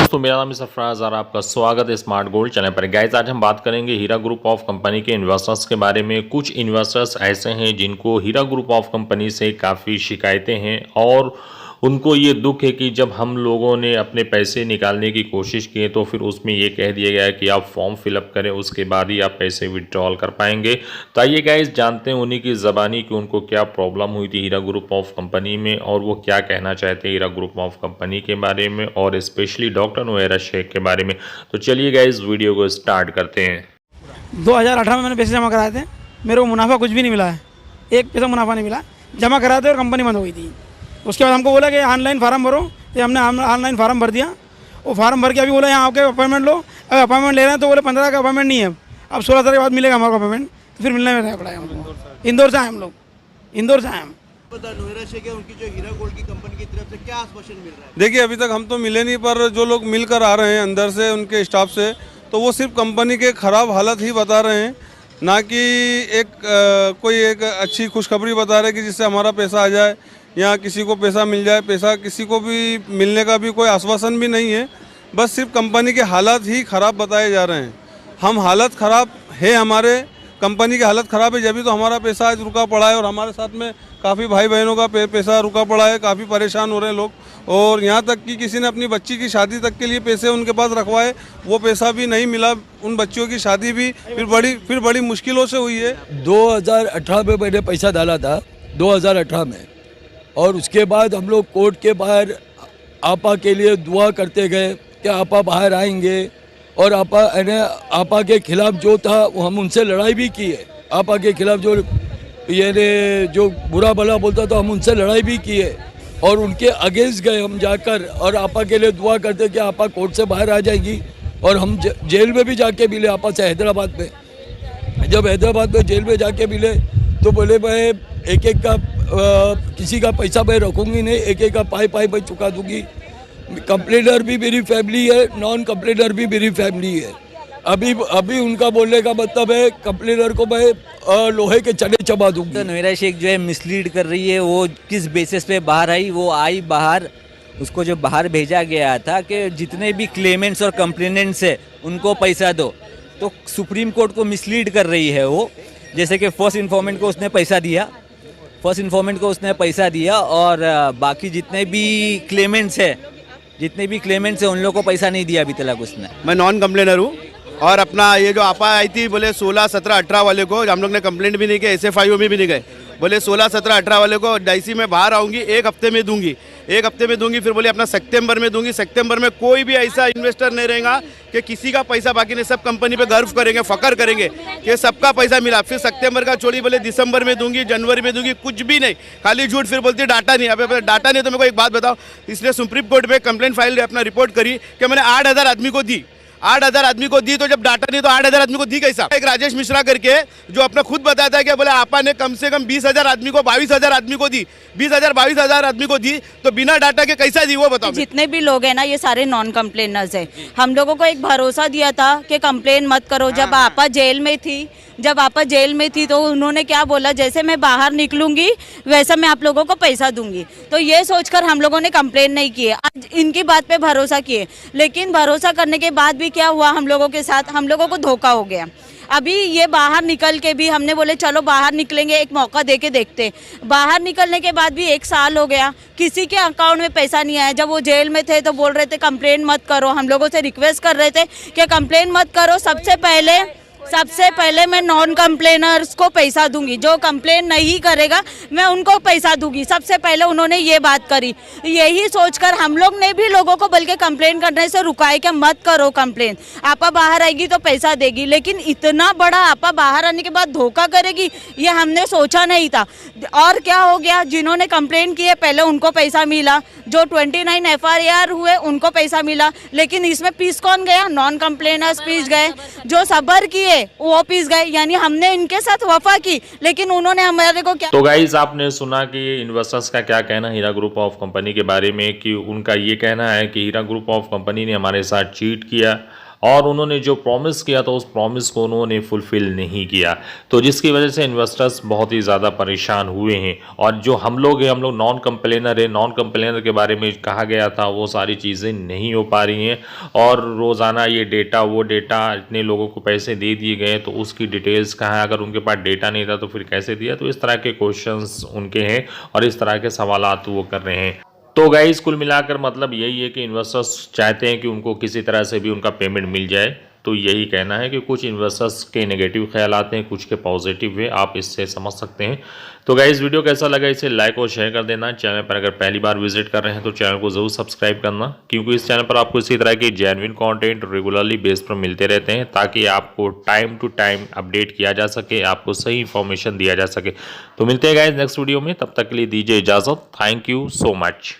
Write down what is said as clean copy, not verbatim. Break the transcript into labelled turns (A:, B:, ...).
A: दोस्तों, मेरा नाम है सरफराज और आपका स्वागत है स्मार्ट गोल्ड चैनल पर। गाइस, आज हम बात करेंगे हीरा ग्रुप ऑफ कंपनी के इन्वेस्टर्स के बारे में। कुछ इन्वेस्टर्स ऐसे हैं जिनको हीरा ग्रुप ऑफ कंपनी से काफ़ी शिकायतें हैं और उनको ये दुख है कि जब हम लोगों ने अपने पैसे निकालने की कोशिश की तो फिर उसमें ये कह दिया गया है कि आप फॉर्म फिलअप करें, उसके बाद ही आप पैसे विड्रॉल कर पाएंगे। तो आइए गाइस, जानते हैं उन्हीं की ज़बानी कि उनको क्या प्रॉब्लम हुई थी हीरा ग्रुप ऑफ कंपनी में और वो क्या कहना चाहते हैं हीरा ग्रुप ऑफ कंपनी के बारे में और स्पेशली डॉक्टर नुवेरा शेख के बारे में। तो चलिए गाइस, वीडियो को स्टार्ट करते हैं।
B: 2018 में मैंने पैसे जमा कराए थे, मेरे को मुनाफा कुछ भी नहीं मिला है, एक पैसा मुनाफा नहीं मिला। जमा कराए थे और कंपनी बंद हो गई थी। उसके बाद हमको बोला कि ऑनलाइन फार्म भरो, ये हमने ऑनलाइन फार्म भर दिया। वो फार्म भर के अभी बोला यहाँ आके अपॉइंटमेंट लो। अगर अपॉइंटमेंट ले रहे हैं तो बोले 15 का अपॉइंटमेंट नहीं है, अब 16 तारीख के बाद मिलेगा हमारा अपॉइंटमेंट। तो फिर मिलने में रहना पड़ा हमको। इंदौर से आए हम लोग, इंदौर से आए हम।
C: नुवेरा शेख है, उनकी जो हीरा गोल्ड की कंपनी की तरफ से क्या आश्वासन मिल रहा है?
D: देखिए, अभी तक हम तो मिले नहीं, पर जो लोग मिलकर आ रहे हैं अंदर से उनके स्टाफ से, तो वो सिर्फ कंपनी के ख़राब हालत ही बता रहे हैं, ना कि कोई एक अच्छी खुशखबरी बता रहे कि जिससे हमारा पैसा आ जाए या किसी को पैसा मिल जाए। पैसा किसी को भी मिलने का भी कोई आश्वासन भी नहीं है, बस सिर्फ कंपनी के हालात ही ख़राब बताए जा रहे हैं। हम हालत ख़राब है, हमारे कंपनी की हालत ख़राब है, जब भी तो हमारा पैसा आज रुका पड़ा है और हमारे साथ में काफ़ी भाई बहनों का पैसा रुका पड़ा है, काफ़ी परेशान हो रहे हैं लोग। और यहाँ तक कि किसी ने अपनी बच्ची की शादी तक के लिए पैसे उनके पास रखवाए, वो पैसा भी नहीं मिला। उन बच्चियों की शादी भी फिर बड़ी मुश्किलों से हुई है।
E: 2018 में मैंने पैसा डाला था, 2018 में, और उसके बाद हम लोग कोर्ट के बाहर आपा के लिए दुआ करते गए कि आपा बाहर आएंगे, और आपा के खिलाफ जो था वो हम उनसे लड़ाई भी की है। आपा के खिलाफ जो बुरा भला बोलता था हम उनसे लड़ाई भी की है और उनके अगेंस्ट गए हम जाकर, और आपा के लिए दुआ करते कि आपा कोर्ट से बाहर आ जाएगी। और हम जेल में भी जाके मिले आपा से हैदराबाद में। जब हैदराबाद में जेल में जाके मिले तो बोले मैं एक एक का किसी का पैसा मैं रखूँगी नहीं, एक एक का पाई मैं चुका दूँगी। कंप्लेनर भी मेरी फैमिली है, नॉन कंप्लेनर भी मेरी फैमिली है। अभी उनका बोलने का मतलब है कंप्लेनर को मैं लोहे के चने चबा दूंगी।
F: तो नुवेरा शेख जो है मिसलीड कर रही है, वो किस बेसिस पे बाहर आई? वो आई बाहर, उसको जो बाहर भेजा गया था कि जितने भी क्लेमेंट्स और कंप्लेनेंट्स है उनको पैसा दो। तो सुप्रीम कोर्ट को मिसलीड कर रही है वो। जैसे कि फर्स्ट इन्फॉर्मेंट को उसने पैसा दिया और बाकी जितने भी क्लेमेंट्स है उन लोगों को पैसा नहीं दिया अभी तक उसने।
C: मैं नॉन कंप्लेनर हूँ और अपना ये जो आपा आई थी बोले 16, 17, 18 वाले को हम लोग ने कंप्लेंट भी नहीं किया, SFIO में भी नहीं गए। बोले 16, 17, 18 वाले को डाइसी में बाहर आऊँगी, एक हफ्ते में दूंगी। फिर बोले अपना सितंबर में दूंगी। सितंबर में कोई भी ऐसा इन्वेस्टर नहीं रहेगा कि किसी का पैसा बाकी नहीं, सब कंपनी पे गर्व करेंगे, फकर करेंगे कि सबका पैसा मिला। फिर सितंबर का छोड़ी, बोले दिसंबर में दूंगी, जनवरी में दूंगी, कुछ भी नहीं, खाली झूठ। फिर बोलती डाटा नहीं। अब डाटा नहीं तो मेरे को एक बात बताओ, इसलिए सुप्रीम कोर्ट में कंप्लेंट फाइल अपना रिपोर्ट करी कि मैंने 8,000 आदमी को दी। 8,000 आदमी को दी, तो जब डाटा नहीं तो 8,000 आदमी को दी कैसा? एक राजेश मिश्रा करके जो अपना खुद बताता है कि बोले आपा ने कम से कम 20,000 आदमी को 22,000 आदमी को दी, 22,000 आदमी को दी, तो बिना डाटा के कैसा दी वो बताओ।
G: जितने भी लोग हैं ना, ये सारे नॉन कंप्लेनर्स हैं। हम लोगों को एक भरोसा दिया था कि कंप्लेन मत करो। जब आपा जेल में थी तो उन्होंने क्या बोला, जैसे मैं बाहर निकलूंगी वैसा मैं आप लोगों को पैसा दूंगी। तो ये सोचकर हम लोगों ने कंप्लेन नहीं किए, आज इनकी बात पे भरोसा किए। लेकिन भरोसा करने के बाद भी क्या हुआ हम लोगों के साथ, हम लोगों को धोखा हो गया। अभी ये बाहर निकल के भी हमने बोले चलो बाहर निकलेंगे, एक मौका दे के देखते। बाहर निकलने के बाद भी 1 साल हो गया, किसी के अकाउंट में पैसा नहीं आया। जब वो जेल में थे तो बोल रहे थे कंप्लेन मत करो, हम लोगों से रिक्वेस्ट कर रहे थे कि कंप्लेन मत करो। सबसे पहले मैं नॉन कंप्लेनर्स को पैसा दूंगी, जो कंप्लेन नहीं करेगा मैं उनको पैसा दूंगी। सबसे पहले उन्होंने ये बात करी। यही सोचकर हम लोग ने भी लोगों को बल्कि कंप्लेन करने से रुकाए कि मत करो कंप्लेन, आपा बाहर आएगी तो पैसा देगी। लेकिन इतना बड़ा आपा बाहर आने के बाद धोखा करेगी, ये हमने सोचा नहीं था। और क्या हो गया, जिन्होंने कंप्लेन की है पहले उनको पैसा मिला, जो 29 FIR हुए उनको पैसा मिला। लेकिन इसमें पीस कौन गया? नॉन कंप्लेनर्स पीस गए, जो सबर किए वो पीस गए। यानी हमने इनके साथ वफा की, लेकिन उन्होंने हमारे को क्या।
A: तो गाइस, आपने सुना कि इन्वेस्टर्स का क्या कहना हीरा ग्रुप ऑफ कंपनी के बारे में, कि उनका ये कहना है कि हीरा ग्रुप ऑफ कंपनी ने हमारे साथ चीट किया और उन्होंने जो प्रॉमिस किया था उस प्रॉमिस को उन्होंने फुलफिल नहीं किया, तो जिसकी वजह से इन्वेस्टर्स बहुत ही ज़्यादा परेशान हुए हैं। और जो हम लोग हैं, हम लोग नॉन कंप्लेनर है, नॉन कंप्लेनर के बारे में कहा गया था वो सारी चीज़ें नहीं हो पा रही हैं, और रोज़ाना ये डेटा वो डेटा, इतने लोगों को पैसे दे दिए गए तो उसकी डिटेल्स कहाँ है, अगर उनके पास डेटा नहीं था तो फिर कैसे दिया। तो इस तरह के क्वेश्चंस उनके हैं और इस तरह के सवालात वो कर रहे हैं। तो गाइस कुल मिलाकर मतलब यही है कि इन्वेस्टर्स चाहते हैं कि उनको किसी तरह से भी उनका पेमेंट मिल जाए। तो यही कहना है कि कुछ इन्वेस्टर्स के नेगेटिव ख्याल आते हैं, कुछ के पॉजिटिव है, आप इससे समझ सकते हैं। तो गाइस वीडियो कैसा लगा इसे लाइक और शेयर कर देना। चैनल पर अगर पहली बार विजिट कर रहे हैं तो चैनल को जरूर सब्सक्राइब करना, क्योंकि इस चैनल पर आपको इसी तरह के जेन्युइन कंटेंट रेगुलरली बेस पर मिलते रहते हैं, ताकि आपको टाइम टू टाइम अपडेट किया जा सके, आपको सही इन्फॉर्मेशन दिया जा सके। तो मिलते हैं गाइस नेक्स्ट वीडियो में, तब तक के लिए दीजिए इजाज़त। Thank you so much.